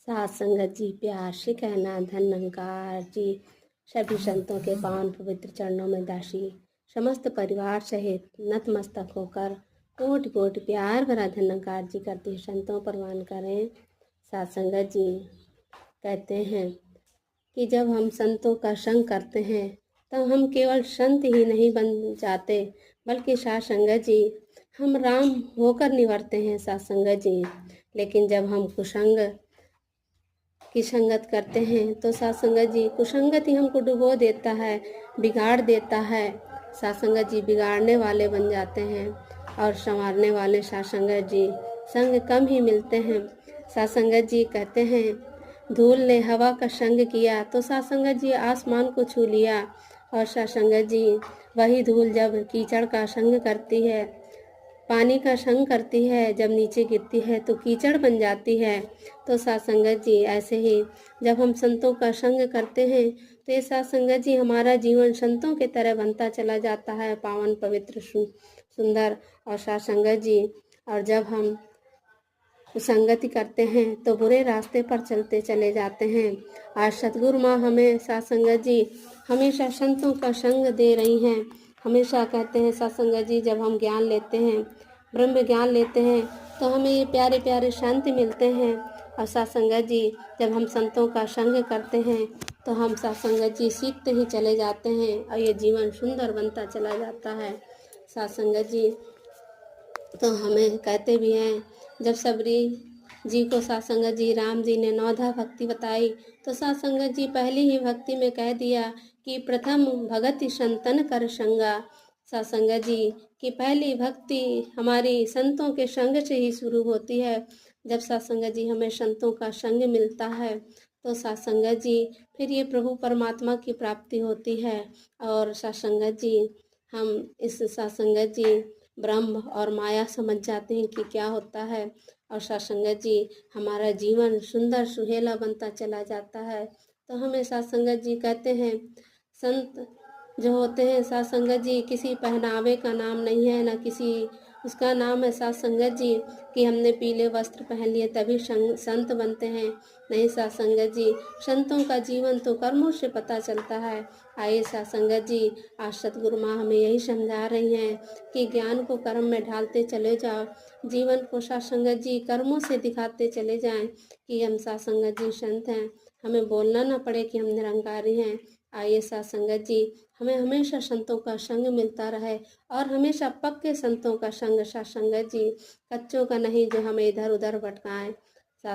सात संगत जी, प्यार से कहना धन अहंकार जी, सभी संतों के पावन पवित्र चरणों में दासी, समस्त परिवार सहित नतमस्तक होकर कोटि कोटि प्यार भरा धन अहंकार जी करते हैं। संतों परवान करें। सात संगत जी कहते हैं कि जब हम संतों का संग करते हैं तो हम केवल संत ही नहीं बन जाते, बल्कि सात संगत जी हम राम होकर निवरते हैं। सात संगत जी, लेकिन जब हम कुसंग की संगत करते हैं तो सत्संगत जी कुसंगत ही हमको डुबो देता है, बिगाड़ देता है। सत्संगत जी बिगाड़ने वाले बन जाते हैं और संवारने वाले सत्संगत जी संग कम ही मिलते हैं। सत्संगत जी कहते हैं धूल ने हवा का संग किया तो सत्संगत जी आसमान को छू लिया, और सत्संगत जी वही धूल जब कीचड़ का संग करती है, पानी का संग करती है, जब नीचे गिरती है तो कीचड़ बन जाती है। तो सत्संगत जी ऐसे ही जब हम संतों का संग करते हैं तो ये सत्संगत जी हमारा जीवन संतों के तरह बनता चला जाता है, पावन पवित्र सुंदर। और सत्संगत जी और जब हम संगति करते हैं तो बुरे रास्ते पर चलते चले जाते हैं। आज सतगुरु माँ हमें सत्संगत जी हमेशा संतों का संग दे रही हैं। हमेशा कहते हैं सत्संगत जी जब हम ज्ञान लेते हैं, ब्रह्म ज्ञान लेते हैं, तो हमें ये प्यारे प्यारे संत मिलते हैं। और सत्संगत जी जब हम संतों का संग करते हैं तो हम सत्संगत जी सीखते ही चले जाते हैं और ये जीवन सुंदर बनता चला जाता है। सत्संगत जी तो हमें कहते भी हैं, जब सबरी जी को सत्संगत जी राम जी ने नौधा भक्ति बताई तो सत्संगत जी पहली ही भक्ति में कह दिया कि प्रथम भगति संतन कर संगा। सत्संगत जी की पहली भक्ति हमारी संतों के संग से ही शुरू होती है। जब सत्संगत जी हमें संतों का संग मिलता है तो सत्संगत जी फिर ये प्रभु परमात्मा की प्राप्ति होती है। और सत्संगत जी हम इस सत्संगत जी ब्रह्म और माया समझ जाते हैं कि क्या होता है, और सत्संगत जी हमारा जीवन सुंदर सुहेला बनता चला जाता है। तो हमें सत्संगत जी कहते हैं संत जो होते हैं सत्संगत जी किसी पहनावे का नाम नहीं है, ना किसी उसका नाम है सत्संगत जी कि हमने पीले वस्त्र पहन लिए तभी संत बनते हैं। नहीं सत्संगत जी, संतों का जीवन तो कर्मों से पता चलता है। आइए सत्संगत जी, आज सतगुरु माँ हमें यही समझा रही हैं कि ज्ञान को कर्म में ढालते चले जाओ, जीवन को सत्संगत जी कर्मों से दिखाते चले जाएं कि हम सत्संगत जी संत हैं, हमें बोलना ना पड़े कि हम निरंकारी हैं। आइए सत्संगत जी, हमें हमेशा संतों का संग मिलता रहे और हमेशा पक्के संतों का संग सत्संगत जी, कच्चों का नहीं जो हमें इधर उधर भटकाएं।